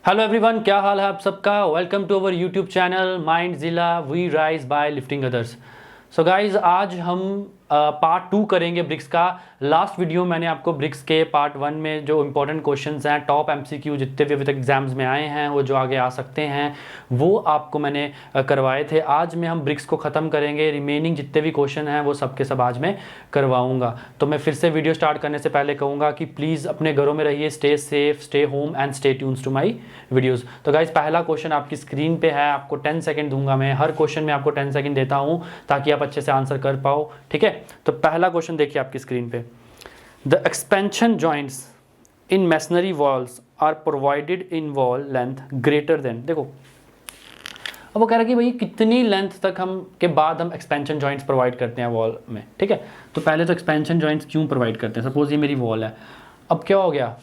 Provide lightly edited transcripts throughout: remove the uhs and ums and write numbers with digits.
Hello everyone, क्या हाल है आप सबका। Welcome to our YouTube channel mind जिला we rise by lifting others. So guys, आज हम पार्ट 2 करेंगे ब्रिक्स का। लास्ट वीडियो मैंने आपको ब्रिक्स के पार्ट 1 में जो इंपॉर्टेंट क्वेश्चंस हैं, टॉप एमसीक्यू जितने भी अभी तक एग्जाम्स में आए हैं वो जो आगे आ सकते हैं वो आपको मैंने करवाए थे। आज में हम ब्रिक्स को ख़त्म करेंगे। रिमेनिंग जितने भी क्वेश्चन हैं वो सब के सब आज मैं करवाऊँगा। तो मैं फिर से वीडियो स्टार्ट करने से पहले कहूँगा कि प्लीज़ अपने घरों में रहिए, stay safe, stay home and stay tunes to my videos. तो गाइज, पहला क्वेश्चन आपकी स्क्रीन पे है। आपको 10 सेकंड दूंगा मैं, हर क्वेश्चन में आपको 10 सेकंड देता हूँ ताकि आप अच्छे से आंसर कर पाओ, ठीक है। तो पहला क्वेश्चन देखिए आपकी स्क्रीन पे। The expansion joints in masonry walls are provided in wall length greater than. देखो, अब वो कह रहा है कि भाई कितनी लेंथ तक हम के बाद हम एक्सपेंशन जॉइंट्स प्रोवाइड करते हैं वॉल में, ठीक है। तो पहले तो एक्सपेंशन जॉइंट्स क्यों प्रोवाइड करते हैं। सपोज ये मेरी वॉल है, अब क्या हो गया,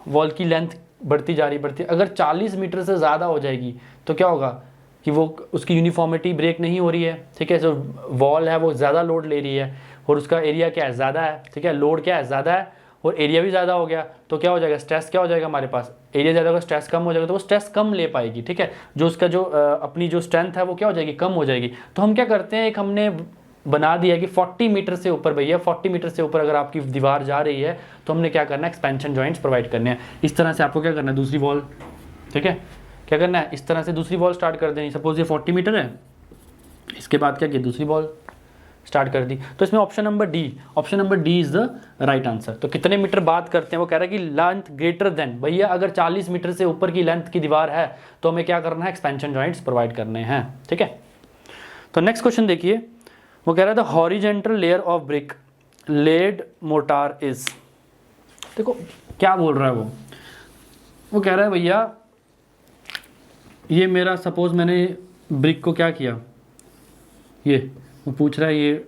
वॉल की लेंथ बढ़ती जा रही बढ़ती, अगर 40 मीटर से ज़्यादा हो जाएगी तो क्या होगा कि वो उसकी यूनिफॉर्मिटी ब्रेक नहीं हो रही है, ठीक है। जो वॉल है वो ज़्यादा लोड ले रही है और उसका एरिया क्या है, ज़्यादा है, ठीक है। लोड क्या है, ज़्यादा है और एरिया भी ज़्यादा हो गया, तो क्या हो जाएगा, स्ट्रेस क्या हो जाएगा हमारे पास, एरिया ज़्यादा होगा, स्ट्रेस कम हो जाएगा, तो वो स्ट्रेस कम ले पाएगी, ठीक है। जो उसका जो अपनी जो स्ट्रेंथ है वो क्या हो जाएगी, कम हो जाएगी। तो हम क्या करते हैं, एक हमने बना दिया कि 40 मीटर से ऊपर, भैया 40 मीटर से ऊपर अगर आपकी दीवार जा रही है तो हमने क्या करना है, एक्सपेंशन जॉइंट्स प्रोवाइड करने हैं। इस तरह से आपको क्या करना है, दूसरी वॉल, ठीक है, क्या करना है, इस तरह से दूसरी वॉल स्टार्ट कर देनी। सपोज ये 40 मीटर है, इसके बाद क्या किया, दूसरी वॉल स्टार्ट कर दी। तो इसमें option number D is the right answer. तो कितने मीटर बात करते हैं, वो कह रहा है कि लेंथ ग्रेटर देन, भैया अगर 40 मीटर से ऊपर की लेंथ की दीवार है तो हमें क्या करना है, एक्सपेंशन जॉइंट्स प्रोवाइड करने हैं, ठीक है। तो नेक्स्ट क्वेश्चन देखिए, वो कह रहा है the horizontal layer of brick laid mortar is. देखो क्या बोल रहा है वो कह रहा है भैया ये मेरा, सपोज मैंने ब्रिक को क्या किया, ये वो पूछ रहा है ये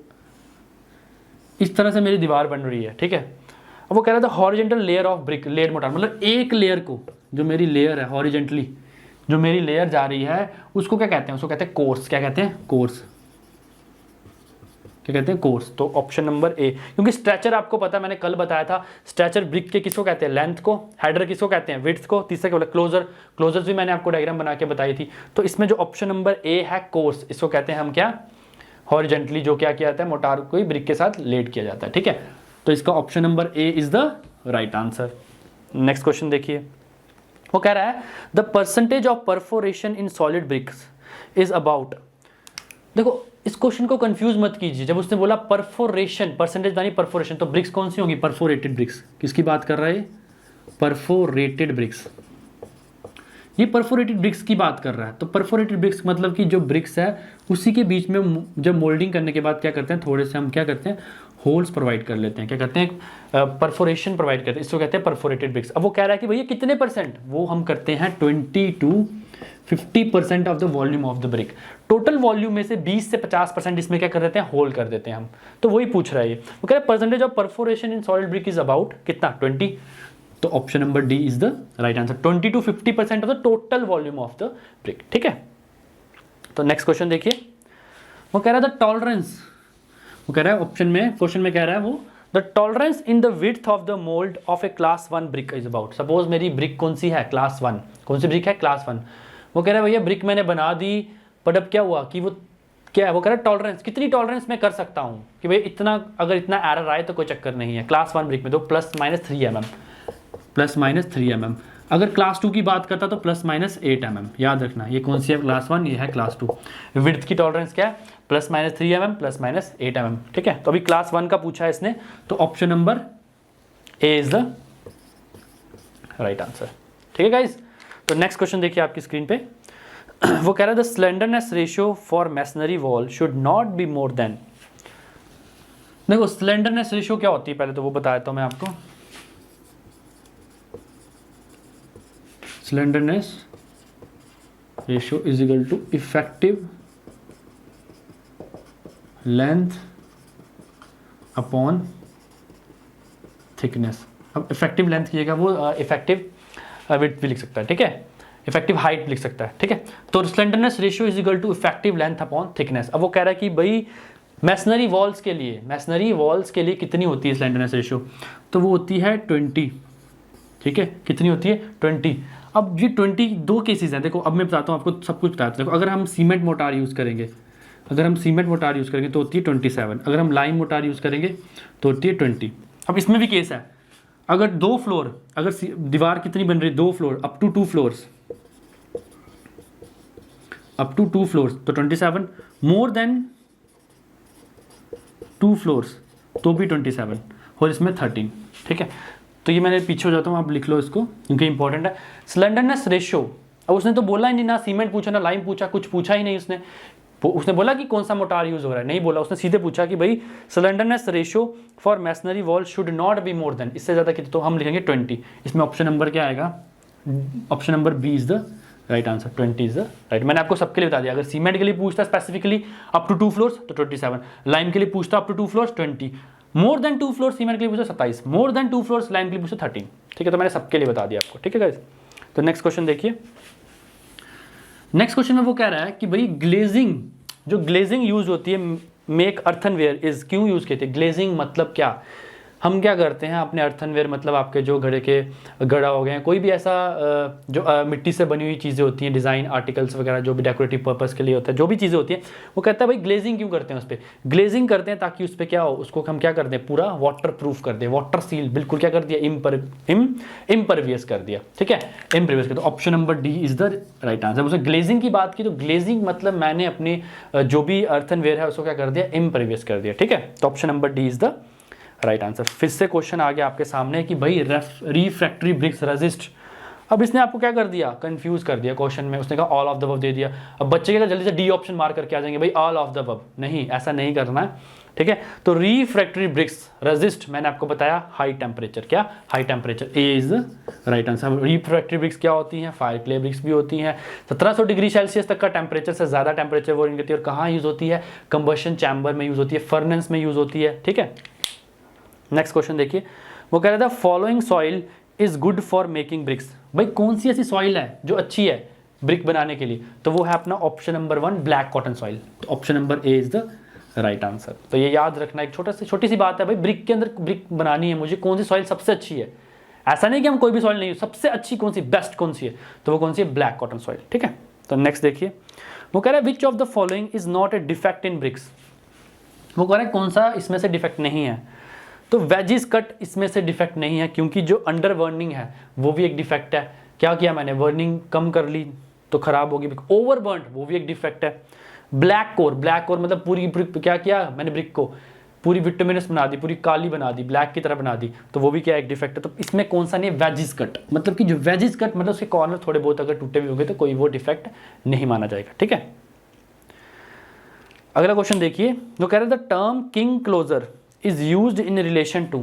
इस तरह से मेरी दीवार बन रही है, ठीक है। अब वो कह रहा था horizontal layer of brick laid mortar, मतलब एक लेयर को, जो मेरी लेयर है हॉरिजेंटली जो मेरी लेयर जा रही है उसको क्या कहते हैं, उसको कहते हैं कोर्स। क्या कहते हैं, कोर्स। क्या कहते हैं, कोर्स। तो ऑप्शन नंबर ए, क्योंकि स्ट्रेचर आपको पता है, मैंने कल बताया था, स्ट्रेचर ब्रिक के किसको कहते हैं, लेंथ को, हेडर किसको कहते हैं, विड्थ को, तीसरा क्या बोला, क्लोजर्स भी मैंने आपको डायग्राम बना के बताई थी। तो इसमें जो ऑप्शन नंबर ए है कोर्स, इसको कहते हैं हम क्या, हॉरिजेंटली जो क्या किया जाता है, मोटार को ही ब्रिक के साथ लेड किया जाता है, ठीक है। तो इसका option number A is the right answer. Next question देखिए, वो कह रहा है the percentage of perforation in solid bricks is about. देखो इस क्वेश्चन को कंफ्यूज मत कीजिए, जब उसने बोला परफोरेशन, परसेंटेज यानी परफोरेशन, तो ब्रिक्स कौन सी होगी, परफोरेटेड ब्रिक्स। किसकी बात कर रहा है, परफोरेटेड ब्रिक्स, ये परफोरेटेड ब्रिक्स की बात कर रहा है। तो परफोरेटेड ब्रिक्स मतलब कि जो ब्रिक्स है उसी के बीच में जब मोल्डिंग करने के बाद क्या करते हैं, थोड़े से हम क्या करते हैं, होल्स प्रोवाइड कर लेते हैं, क्या करते हैं, परफोरेशन प्रोवाइड करते हैं, इसको कहते हैं परफोरेटेड ब्रिक्स। अब वो कह रहा है कि भैया कितने परसेंट, वो हम करते हैं 20 to 50% of the volume of the brick. Total volume में से 20 से 50% इसमें क्या कर देते हैं, होल कर देते हैं हम। तो वही पूछ रहा है ये, वो कह रहा है percentage of perforation in solid brick is about कितना, 20। तो option number D is the right answer, 20 to 50% of the total volume of the brick, ठीक है। तो नेक्स्ट क्वेश्चन देखिए, वो कह रहा है द टॉलरेंस, वो कह रहा है ऑप्शन में, क्वेश्चन में कह रहा है वो the tolerance in the width of the mould of A class 1 brick is about. Suppose मेरी ब्रिक कौन सी है, क्लास 1, कौन सी ब्रिक है, क्लास 1। वो कह रहा है भैया ब्रिक मैंने बना दी, बट अब क्या हुआ कि वो क्या है, वो कह रहा है टॉलरेंस, कितनी टॉलरेंस मैं कर सकता हूँ कि भाई इतना, अगर इतना एरर आए तो कोई चक्कर नहीं है। क्लास 1 ब्रिक में तो ±3 mm, ±3 mm। अगर क्लास 2 की बात करता तो ±8 mm। याद रखना ये कौन सी है, क्लास 1, ये है क्लास 2। विड्थ की टॉलरेंस क्या है, ±3 mm, ±8 mm, ठीक है। तो अभी क्लास 1 का पूछा है इसने, तो option number A is the right answer, ठीक है गाइज। तो नेक्स्ट क्वेश्चन देखिए आपकी स्क्रीन पे, वो कह रहा है the slenderness ratio for masonry wall should not be more than. देखो स्लेंडरनेस रेशियो क्या होती है, पहले तो वो बताया था मैं आपको। Slenderness ratio is equal to effective length upon thickness. अब इफेक्टिव लेंथ कीजिएगा, वो इफेक्टिव विड्थ भी लिख सकता है, ठीक है, इफेक्टिव हाइट भी लिख सकता है, ठीक है। तो slenderness ratio is equal to effective length upon thickness. अब वो कह रहा है कि भाई मैसनरी वॉल्स के लिए कितनी होती है स्लेंडरनेस रेशियो, तो वो होती है 20, ठीक है, कितनी होती है, 20। अब ये 22 केसेस हैं। देखो अब मैं बताता हूँ आपको, सब कुछ बताता हूँ। देखो अगर हम सीमेंट मोटार यूज़ करेंगे, तो होती है 27। अगर हम लाइम मोटार यूज़ करेंगे तो होती है 20। अब इसमें भी केस है, अगर 2 फ्लोर, अगर दीवार कितनी बन रही है, 2 फ्लोर, अप टू 2 फ्लोर्स, तो 27, मोर देन 2 फ्लोर्स तो भी 27, और इसमें 13। ठीक है, तो ये मैंने पीछे हो जाता हूँ, आप लिख लो इसको क्योंकि इंपॉर्टेंट है। स्लेंडरनेस रेशियो, अब उसने तो बोला ही नहीं, ना सीमेंट पूछा ना लाइम पूछा, कुछ पूछा ही नहीं उसने बोला कि कौन सा मोटार यूज हो रहा है, नहीं बोला। उसने सीधे पूछा कि भाई slenderness ratio for masonry wall should not be more than, इससे ज़्यादा कितने, तो हम लिखेंगे 20। इसमें ऑप्शन नंबर क्या आएगा, option number B is the right answer, 20 is the right. मैंने आपको सबके लिए बता दिया, अगर सीमेंट के लिए पूछता स्पेसिफिकली अप टू 2 फ्लोर्स तो 27, लाइम के लिए पूछता up to 2 floors 20, more than 2 floors cement के लिए पूछता 27, मोर देन 2 फ्लोर्स लाइम के लिए पूछता 13। ठीक है, तो मैंने सबके लिए बता दिया आपको। ठीक है गाइस, तो नेक्स्ट क्वेश्चन देखिए। नेक्स्ट क्वेश्चन में वो कह रहा है कि भाई ग्लेजिंग, जो ग्लेजिंग यूज होती है, मेक अर्थनवेयर इज, क्यों यूज कहते हैं ग्लेजिंग, मतलब क्या, हम क्या करते हैं अपने अर्थनवेयर, मतलब आपके जो घड़े के घड़ा हो गए, कोई भी ऐसा जो मिट्टी से बनी हुई चीज़ें होती हैं, डिज़ाइन आर्टिकल्स वगैरह, जो भी डेकोरेटिव पर्पस के लिए होता है, जो भी चीज़ें होती हैं, वो कहता है भाई ग्लेजिंग क्यों करते हैं उस पर। ग्लेजिंग करते हैं ताकि उस पर क्या हो, उसको हम क्या करते हैं, पूरा वाटर प्रूफ कर दें, वाटर सील बिल्कुल क्या कर दिया, इम्परवियस कर दिया। ठीक है, इम्परवियस कर दिया। Option number D is the right answer. उसने ग्लेजिंग की बात की, तो ग्लेजिंग मतलब मैंने अपनी जो भी अर्थनवेयर है उसको क्या कर दिया, इम्परवियस कर दिया। ठीक है, तो option number D is the right answer. फिर से क्वेश्चन आ गया आपके सामने कि भाई रिफ्रैक्टरी ब्रिक्स रेजिस्ट, अब इसने आपको क्या कर दिया, कंफ्यूज कर दिया क्वेश्चन में। उसने कहा ऑल ऑफ द अबव दे दिया। अब बच्चे क्या जल्दी से डी ऑप्शन मार करके आ जाएंगे, भाई ऑल ऑफ द अबव, नहीं ऐसा नहीं करना है। ठीक है, तो रिफ्रैक्टरी ब्रिक्स रेजिस्ट, मैंने आपको बताया हाई टेम्परेचर, क्या high temperature, A is the right answer. Refractory bricks क्या होती हैं, फायर क्ले ब्रिक्स भी होती हैं। 1700 डिग्री सेल्सियस तक का टेम्परेचर से ज़्यादा टेम्परेचर वो नहीं करती, और कहाँ यूज़ होती है, कंबशन चैम्बर में यूज़ होती है, फर्नेस में यूज़ होती है। ठीक है, नेक्स्ट क्वेश्चन देखिए। वो कह रहा था following soil is good for making bricks, भाई कौन सी ऐसी सॉइल है जो अच्छी है ब्रिक बनाने के लिए, तो वो है अपना option number 1 black cotton soil. तो option number A is the right answer. तो ये याद रखना, एक छोटी सी बात है भाई, ब्रिक के अंदर ब्रिक बनानी है मुझे, कौन सी सॉइल सबसे अच्छी है, ऐसा नहीं कि हम कोई भी सॉइल नहीं, सबसे अच्छी कौन सी, बेस्ट कौन सी है, तो वो कौन सी है, ब्लैक कॉटन सॉइल। ठीक है, तो नेक्स्ट देखिए। वो कह रहा है which of the following is not a defect in bricks, वो कह रहा है कौन सा इसमें से डिफेक्ट नहीं है, तो वेजिस कट इसमें से डिफेक्ट नहीं है, क्योंकि जो अंडर वर्निंग है वो भी एक डिफेक्ट है। क्या किया मैंने, वर्निंग कम कर ली तो खराब होगी। ओवर बर्न वो भी एक डिफेक्ट है। ब्लैक कोर मतलब पूरी ब्रिक, क्या किया मैंने, ब्रिक को पूरी विटामिनस बना दी, पूरी काली बना दी, ब्लैक की तरह बना दी, तो वो भी क्या एक डिफेक्ट है। तो इसमें कौन सा नहीं है, वेजिस कट, मतलब कि जो वेजिस कट मतलब उसके कॉर्नर थोड़े बहुत अगर टूटे भी होंगे तो कोई वो डिफेक्ट नहीं माना जाएगा। ठीक है, अगला क्वेश्चन देखिए। वो कह रहे थे term king closure is used in relation to,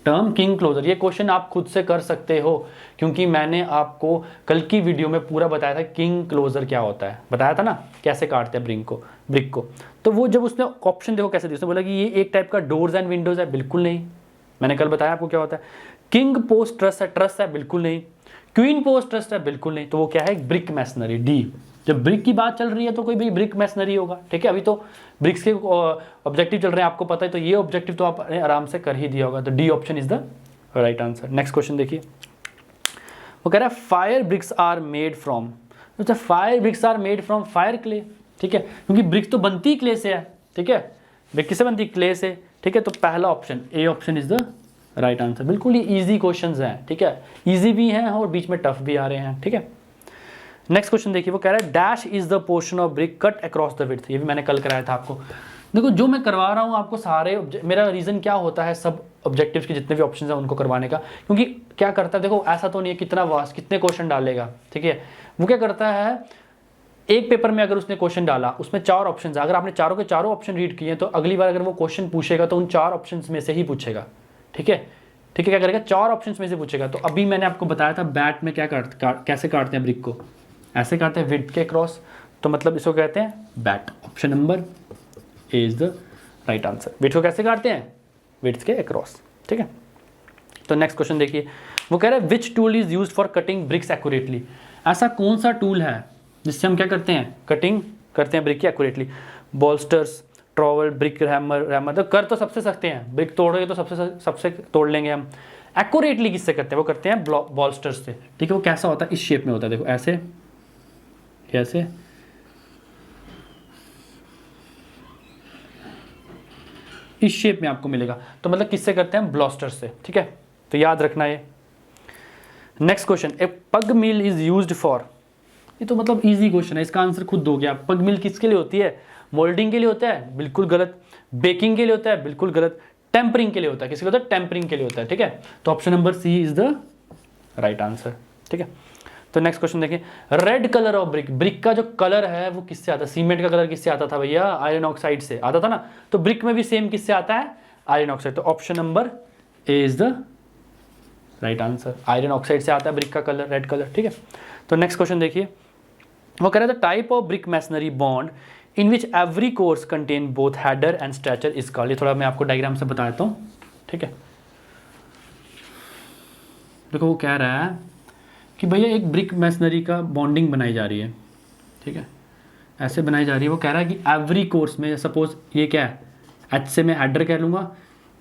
term king closure, ये क्वेश्चन आप खुद से कर सकते हो क्योंकि मैंने आपको कल की वीडियो में पूरा बताया था किंग क्लोजर क्या होता है, बताया था ना कैसे काटते हैं ब्रिक को। तो वो जब उसने ऑप्शन देखो कैसे दिया, उसने बोला कि ये एक टाइप का डोर्स एंड विंडोज है, बिल्कुल नहीं, मैंने कल बताया आपको क्या होता है। किंग पोस्ट ट्रस है, बिल्कुल नहीं। क्वीन पोस्ट ट्रस है, बिल्कुल नहीं। तो वो क्या है, ब्रिक मैसनरी, डी। जब ब्रिक की बात चल रही है तो कोई भी ब्रिक मैसनरी होगा। ठीक है, अभी तो ब्रिक्स के ऑब्जेक्टिव चल रहे हैं आपको पता है, तो ये ऑब्जेक्टिव तो आपने आराम से कर ही दिया होगा। तो D option is the right answer. Next question देखिए। वो कह रहा है fire bricks are made from, तो fire bricks are made from fire clay. ठीक है, क्योंकि ब्रिक्स तो बनती क्ले से है। ठीक है, ब्रिक किससे बनती, क्ले से। ठीक है, तो पहला option A option is the right answer. बिल्कुल ये इजी क्वेश्चंस हैं। ठीक है, इजी भी हैं और बीच में टफ भी आ रहे हैं। ठीक है, नेक्स्ट क्वेश्चन देखिए। वो कह रहा है dash is the portion of brick cut across the width, ये भी मैंने कल कराया था आपको। देखो जो मैं करवा रहा हूँ आपको सारे, मेरा रीज़न क्या होता है सब ऑब्जेक्टिव्स के जितने भी ऑप्शन हैं उनको करवाने का, क्योंकि क्या करता है, देखो ऐसा तो नहीं है कितना वास्ट कितने क्वेश्चन डालेगा। ठीक है, वो क्या करता है, एक पेपर में अगर उसने क्वेश्चन डाला उसमें 4 ऑप्शन है, अगर आपने चारों के चारों ऑप्शन रीड किए तो अगली बार अगर वो क्वेश्चन पूछेगा तो उन 4 ऑप्शन में से ही पूछेगा। ठीक है, क्या करेगा, 4 ऑप्शन में से पूछेगा। तो अभी मैंने आपको बताया था बैट में क्या कैसे काटते हैं ब्रिक को, ऐसे काटते हैं विड्थ के क्रॉस, तो मतलब इसको कहते हैं bat. Option number A is the right answer. Width को कैसे काटते हैं, विड्थ के अक्रॉस। ठीक है, तो नेक्स्ट क्वेश्चन देखिए। वो कह रहे हैं which tool is used for cutting bricks accurately, ऐसा कौन सा टूल है जिससे हम क्या करते हैं, कटिंग करते हैं ब्रिक की एक्यूरेटली। बॉल्स्टर्स, ट्रॉवल, ब्रिक हैमर तो कर तो सबसे सकते हैं, ब्रिक तोड़ोगे तो सबसे तोड़ लेंगे हम। एक्यूरेटली किससे करते हैं, वो करते हैं बॉल्स्टर्स से, ठीक है। वो कैसा होता है, इस शेप में होता है, देखो ऐसे, कैसे, इस शेप में आपको मिलेगा। तो मतलब किससे करते हैं, ब्लास्टर्स से, ठीक है। तो याद रखना ये। नेक्स्ट क्वेश्चन, ए पग मिल इज यूज्ड फॉर, ये तो मतलब इजी क्वेश्चन है, इसका आंसर खुद दोगे आप। पग मिल किसके लिए होती है, मोल्डिंग के लिए होता है, बिल्कुल गलत। बेकिंग के लिए होता है, बिल्कुल गलत। टेम्परिंग के लिए होता है, किसके लिए होता है, टेम्परिंग के लिए होता है, ठीक है। तो option number C is the right answer, ठीक है। तो नेक्स्ट क्वेश्चन देखिए, red colour of brick, brick का जो कलर है वो किससे आता है, सीमेंट का कलर किससे आता था भैया, आयरन ऑक्साइड से आता था ना। तो ब्रिक में भी सेम किससे आता है, आयरन ऑक्साइड। तो option number A is the right answer, iron oxide से आता है ब्रिक का कलर, रेड कलर, ठीक है। तो नेक्स्ट क्वेश्चन देखिए, वो कह रहा था type of brick masonry bond in which every course contain both header and stretcher is called. ये थोड़ा मैं आपको डायग्राम से बता देता हूँ, ठीक है। देखो वो कह रहा है कि भैया एक ब्रिक मैसनरी का बॉन्डिंग बनाई जा रही है, ठीक है, ऐसे बनाई जा रही है। वो कह रहा है कि एवरी कोर्स में, सपोज ये क्या है, एच से मैं हेडर कह लूँगा,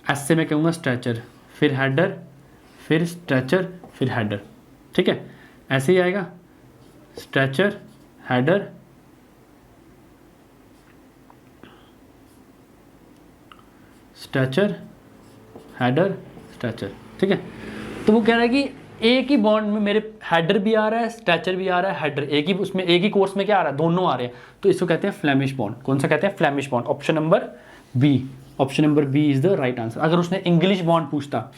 एस से मैं कहूँगा स्ट्रेचर, फिर हेडर, फिर स्ट्रेचर, फिर हेडर, ठीक है, ऐसे ही आएगा, stretcher, header, stretcher, header, stretcher, ठीक है। तो वो कह रहा है कि एक ही बॉन्ड में मेरे हेडर भी आ रहा है, स्ट्रेचर भी आ रहा है, हेडर एक ही, उसमें एक ही कोर्स में क्या आ रहा है, दोनों आ रहे हैं। तो इसको कहते हैं फ्लेमिश बॉन्ड। कौन सा कहते हैं, Flemish bond. Option number B, option number B is the right answer. अगर उसने इंग्लिश बॉन्ड पूछता,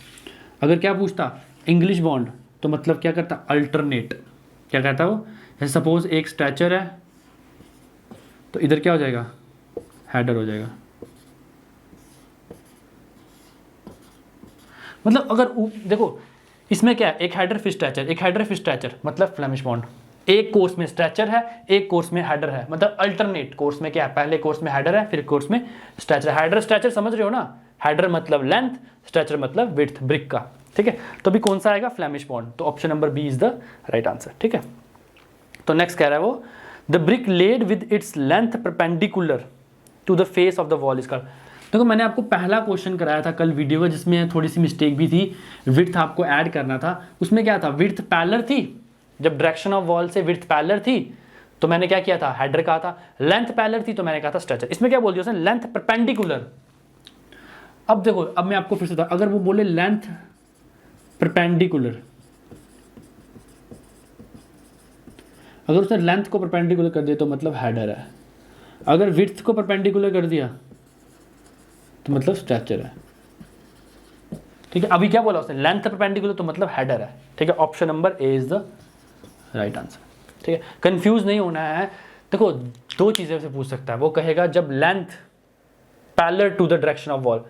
अगर क्या पूछता, इंग्लिश बॉन्ड, तो मतलब क्या करता, अल्टरनेट, क्या कहता वो, जैसे सपोज एक स्ट्रेचर है तो इधर क्या हो जाएगा, हेडर हो जाएगा। मतलब अगर देखो इसमें क्या है, एक हेडर फिर स्ट्रेचर, एक हेडर फिर स्ट्रेचर, मतलब फ्लेमिश बॉन्ड। एक कोर्स में स्ट्रेचर है, एक कोर्स में हेडर है, मतलब अल्टरनेट कोर्स में क्या है, पहले कोर्स में हेडर है, फिर कोर्स में स्ट्रेचर। हेडर स्ट्रेचर समझ रहे हो ना, हेडर मतलब लेंथ, स्ट्रेचर मतलब विड्थ ब्रिक का, ठीक है। तो अभी कौन सा आएगा, फ्लेमिश बॉन्ड। तो option number B is the right answer, ठीक है। तो नेक्स्ट कह रहा है वो, the brick laid with its length perpendicular to the face of the wall is called. देखो मैंने आपको पहला क्वेश्चन कराया था कल वीडियो का, जिसमें थोड़ी सी मिस्टेक भी थी, विड्थ आपको ऐड करना था। उसमें क्या था, विड्थ पैरेलल थी, जब डायरेक्शन ऑफ वॉल से विड्थ पैरेलल थी तो मैंने क्या किया था, हेडर कहा था। लेंथ पैरेलल थी तो मैंने कहा था स्ट्रेचर। इसमें क्या बोल दिया उसने, लेंथ परपेंडिकुलर। अब देखो, अब मैं आपको फिर से अगर वो बोले लेंथ परपेंडिकुलर, अगर उसने लेंथ को परपेंडिकुलर कर दिया तो मतलब हेडर है, अगर विड्थ को परपेंडिकुलर कर दिया तो मतलब स्ट्रेचर है, ठीक है। अभी क्या बोला उसने, लेंथ परपेंडिकुलर तो मतलब हेडर है, ठीक है। Option number A is the right answer, ठीक है। कंफ्यूज नहीं होना है। देखो दो चीजें से पूछ सकता है, वो कहेगा जब length parallel to the direction of wall,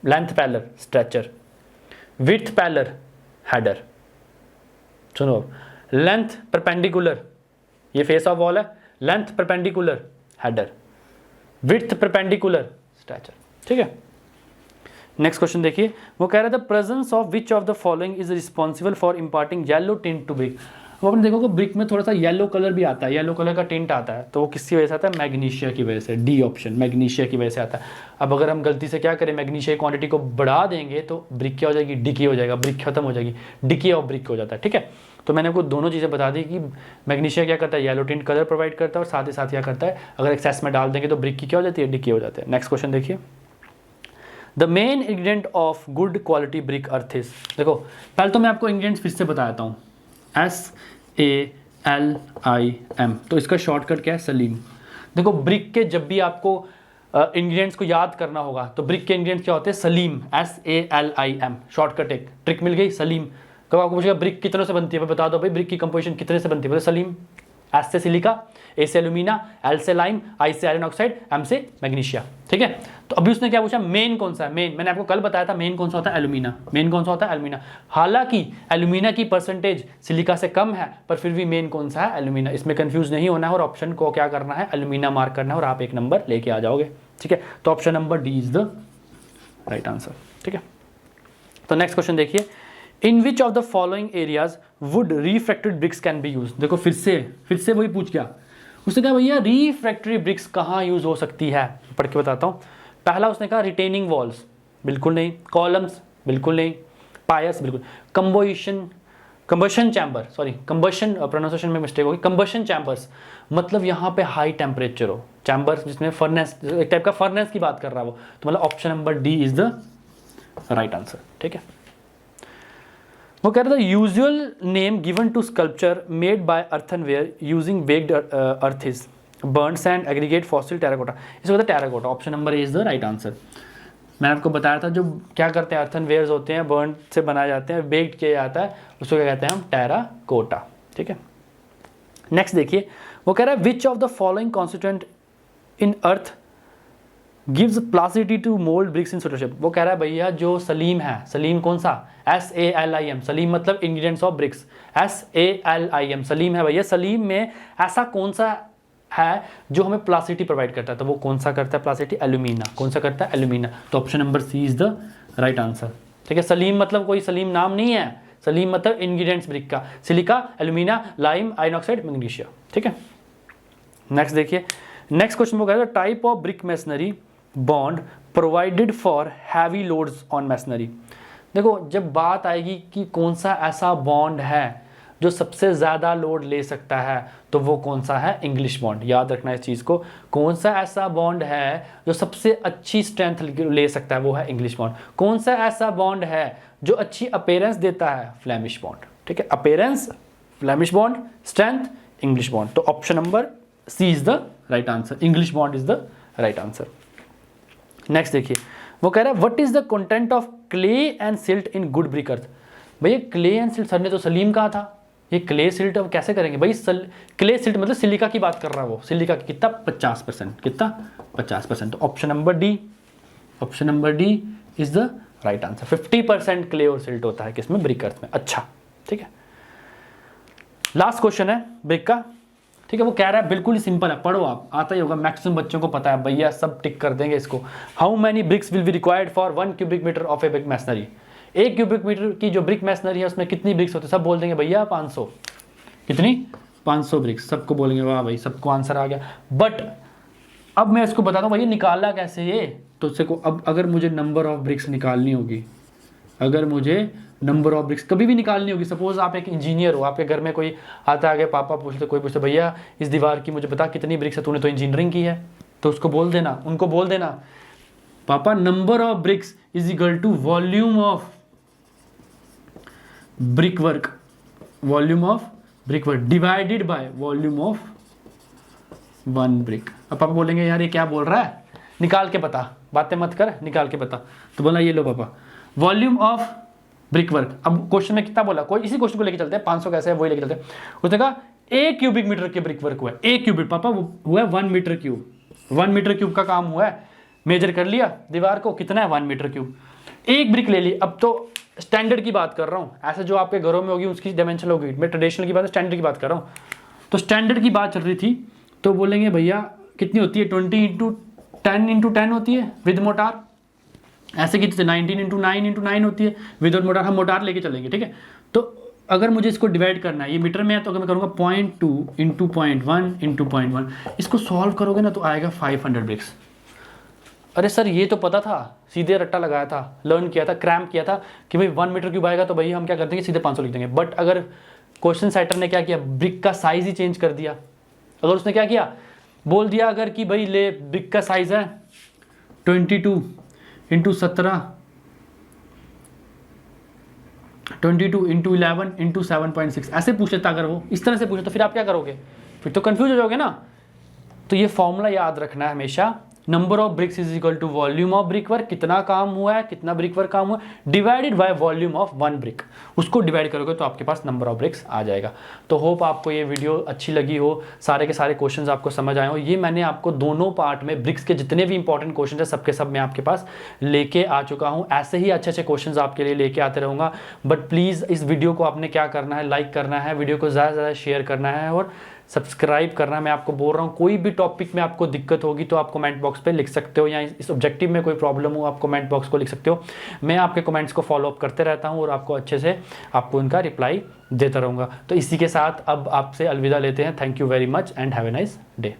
length parallel stretcher, width parallel header. सुनो, लेंथ परपेंडिकुलर, ये फेस ऑफ वॉल है, length perpendicular header, width perpendicular stretcher, ठीक है। नेक्स्ट क्वेश्चन देखिए, वो कह रहा था presence of which of the following is responsible for imparting yellow tint to brick. अब आपने देखो कि ब्रिक में थोड़ा सा येलो कलर भी आता है, येलो कलर का टिंट आता है, तो वो किसकी वजह से आता है, मैग्नीशिया की वजह से। डी ऑप्शन, मैग्नीशिया की वजह से आता है। अब अगर हम गलती से क्या करें, मैग्नीशिया की क्वांटिटी को बढ़ा देंगे तो ब्रिक क्या हो जाएगी, डिकी हो जाएगा, ब्रिक खत्म हो जाएगी, डिकी ऑफ ब्रिक हो जाता है, ठीक है। तो मैंने आपको दोनों चीज़ें बता दी कि मैग्नीशिया क्या करता है, येलो टिंट कलर प्रोवाइड करता है, और साथ ही साथ क्या करता है, अगर एक्सेस में डाल देंगे तो ब्रिक की क्या हो जाती है, डिकी हो जाती है। नेक्स्ट क्वेश्चन देखिए, the main ingredient of good quality brick earth is. देखो पहले तो मैं आपको इंग्रेडिएंट्स फिर से बता देता हूँ, SALIM, तो इसका शॉर्टकट क्या है, सलीम। देखो ब्रिक के जब भी आपको इंग्रेडिएंट्स को याद करना होगा तो ब्रिक के इंग्रेडिएंट्स क्या होते हैं, सलीम, SALIM, शॉर्टकट एक ट्रिक मिल गई, सलीम। कब आपको पूछेगा ब्रिक कितनों से बनती है, बता दो भाई ब्रिक की कंपोजिशन कितने से बनती है, सलीम। एस से सिलिका, ए से एल्यूमिना, एल से लाइम, आई से आयरन ऑक्साइड, एम से मैग्नीशिया, ठीक है। तो अभी उसने क्या पूछा, मेन कौन सा है, मेन मैंने आपको कल बताया था मेन कौन सा होता है, एल्यूमिना। मेन कौन सा होता है, एल्यूमिना। हालांकि एल्यूमिना की परसेंटेज सिलिका से कम है, पर फिर भी मेन कौन सा है, एल्यूमिना। इसमें कंफ्यूज नहीं होना है और ऑप्शन को क्या करना है, एल्यूमिना मार्क करना है और आप एक नंबर लेके आ जाओगे, ठीक है। तो option number D is the right answer, ठीक है। तो नेक्स्ट क्वेश्चन देखिए, in which of the following areas would refracted bricks can be use. देखो फिर से वही पूछ गया, उसने कहा भैया रिफ्रैक्टरी ब्रिक्स कहाँ यूज हो सकती है, पढ़ के बताता हूँ। पहला उसने कहा रिटेनिंग वॉल्स, बिल्कुल नहीं। कॉलम्स, बिल्कुल नहीं। पायस बिल्कुल। Combustion chamber, sorry combustion pronunciation में मिस्टेक होगी, कंबशन चैम्बर्स मतलब यहाँ पे हाई टेम्परेचर हो, चैम्बर्स जिसमें फर्नेस, एक टाइप का फर्नेस की बात कर रहा है वो, तो मतलब option number D is the right answer. ठीक है, वो कह रहा था usual name given to sculpture made by earthenware using baked earth is burn sand aggregate fossil terracotta, इसको कहते हैं terracotta, option number A is the right answer. मैंने आपको बताया था जो क्या करते हैं, अर्थनवेयर्स होते हैं, बर्न से बनाए जाते हैं, बेक्ड किया जाता है, उसको क्या कहते हैं हम, टेराकोटा। ठीक है, नेक्स्ट देखिए, वो कह रहा है which of the following constituent in earth gives plasticity to mould bricks in solution. वो कह रहा है भैया जो सलीम है, सलीम कौन सा, SALIM, सलीम मतलब ingredients of BRICS, SALIM Salim है भैया, सलीम में ऐसा कौन सा है जो हमें प्लास्टिसिटी प्रोवाइड करता है, तो वो कौन सा करता है प्लास्टिसिटी, एल्यूमिना, कौन सा करता है, एल्यूमिना, तो option number C is the right answer. ठीक है, सलीम मतलब कोई सलीम नाम नहीं है, सलीम मतलब इंग्रेडिएंट्स ब्रिक का, silica, alumina, lime, iron oxide, magnesia. ठीक है, नेक्स्ट देखिए, नेक्स्ट क्वेश्चन वो कह रहा है type of brick masonry bond provided for heavy loads on masonry. देखो जब बात आएगी कि कौन सा ऐसा बॉन्ड है जो सबसे ज़्यादा लोड ले सकता है, तो वो कौन सा है, इंग्लिश बॉन्ड। याद रखना इस चीज़ को, कौन सा ऐसा बॉन्ड है जो सबसे अच्छी स्ट्रेंथ ले सकता है, वो है इंग्लिश बॉन्ड। कौन सा ऐसा बॉन्ड है जो अच्छी अपीयरेंस देता है, फ्लेमिश बॉन्ड। ठीक है, appearance Flemish bond, strength English bond, तो option number C is the right answer, English bond is the right answer. Next देखिए, वो कह रहा है what is the content of clay and silt in good brick earth. भैया clay and silt, sir ने तो सलीम कहा था, ये क्ले सिल्ट अब कैसे करेंगे भाई, क्ले सिल्ट मतलब सिलिका की बात कर रहा है वो, सिलिका की कितना 50%, कितना 50%, तो option number D, option number D is the right answer. 50% clay और सिल्ट होता है किसमें, ब्रिक अर्थ में। अच्छा ठीक है, लास्ट क्वेश्चन है ब्रिक का। ठीक है, वो कह रहा है बिल्कुल ही सिंपल है, पढ़ो आप, आता ही होगा, मैक्सिमम बच्चों को पता है भैया, सब टिक कर देंगे इसको। How many bricks will be required for 1 cubic metre of a brick masonry. 1 cubic metre की जो ब्रिक मैसनरी है उसमें कितनी ब्रिक्स होती है, सब बोल देंगे भैया 500, कितनी 500 ब्रिक्स, सबको बोलेंगे वाह भाई, सबको आंसर आ गया। बट अब मैं इसको बताता हूँ भैया निकालना कैसे ये, तो उससे को अब अगर मुझे नंबर ऑफ ब्रिक्स निकालनी होगी, अगर मुझे नंबर ऑफ ब्रिक्स कभी भी निकालनी होगी, सपोज आप एक इंजीनियर हो, आपके घर में कोई आता है, पापा पूछते, कोई पूछते भैया इस दीवार की मुझे बता कितनी ब्रिक्स है, तूने तो इंजीनियरिंग की है, तो उसको बोल देना, उनको बोल देना पापा number of bricks is equal to volume of brick work, volume of brick work divided by volume of 1 brick. अब पापा बोलेंगे यार ये क्या बोल रहा है, निकाल के बता, बातें मत कर, निकाल के बता, तो बोला ये लो पापा वॉल्यूम ऑफ ब्रिक वर्क। अब क्वेश्चन में कितना बोला, कोई इसी क्वेश्चन को लेके चलते हैं, 500 कैसे है वही लेके चलते हैं। उसने कहा 1 क्यूबिक मीटर के ब्रिक वर्क हुआ है, 1 क्यूबिक पापा हुआ है 1 मीटर क्यूब, 1 मीटर क्यूब का काम हुआ है, मेजर कर लिया दीवार को, कितना है 1 मीटर क्यूब, एक ब्रिक ले ली। अब तो स्टैंडर्ड की बात कर रहा हूँ, ऐसे जो आपके घरों में होगी उसकी डायमेंशन होगी, मैं ट्रेडिशनल की बात, स्टैंडर्ड की बात कर रहा हूँ, तो स्टैंडर्ड की बात चल रही थी, तो बोलेंगे भैया कितनी होती है, 20x10x10 होती है विद मोटार, ऐसे की 19x9x9 होती है विदाउट मोटार, हम मोटार लेके चलेंगे। ठीक है, तो अगर मुझे इसको डिवाइड करना है, ये मीटर में है, तो अगर मैं करूँगा 0.2 × 0.1 × 0.1, इसको सॉल्व करोगे ना तो आएगा 500 ब्रिक्स। अरे सर ये तो पता था, सीधे रट्टा लगाया था, लर्न किया था, क्रैम्प किया था कि भाई 1 मीटर क्यूब आएगा तो भाई हम क्या कर देंगे, सीधे 500 लिख देंगे। बट अगर क्वेश्चन सेटर ने क्या किया, ब्रिक का साइज ही चेंज कर दिया। अगर उसने क्या किया, बोल दिया अगर कि भाई ले ब्रिक का साइज है 22 × 17, 22 × 11 × 7.6, ऐसे पूछे था, अगर वो इस तरह से पूछे तो फिर आप क्या करोगे, फिर तो कंफ्यूज हो जाओगे ना। तो ये फॉर्मूला याद रखना है हमेशा, number of bricks is equal to volume of brick work, कितना काम हुआ है, कितना ब्रिक वर्क काम हुआ है, divided by volume of 1 brick, उसको डिवाइड करोगे तो आपके पास नंबर ऑफ ब्रिक्स आ जाएगा। तो होप आपको ये वीडियो अच्छी लगी हो, सारे के सारे क्वेश्चंस आपको समझ आए हो। ये मैंने आपको दोनों पार्ट में ब्रिक्स के जितने भी इंपॉर्टेंट क्वेश्चन है सबके सब मैं आपके पास लेके आ चुका हूँ। ऐसे ही अच्छे अच्छे क्वेश्चन आपके लिए लेके आते रहूँगा। बट प्लीज़ इस वीडियो को आपने क्या करना है, लाइक करना है, वीडियो को ज़्यादा से ज़्यादा शेयर करना है और सब्सक्राइब करना। मैं आपको बोल रहा हूँ, कोई भी टॉपिक में आपको दिक्कत होगी तो आप कमेंट बॉक्स पे लिख सकते हो, या इस ऑब्जेक्टिव में कोई प्रॉब्लम हो आप कमेंट बॉक्स को लिख सकते हो। मैं आपके कमेंट्स को फॉलो अप करते रहता हूँ और आपको अच्छे से आपको उनका रिप्लाई देता रहूँगा। तो इसी के साथ अब आपसे अलविदा लेते हैं। Thank you very much and have a nice day.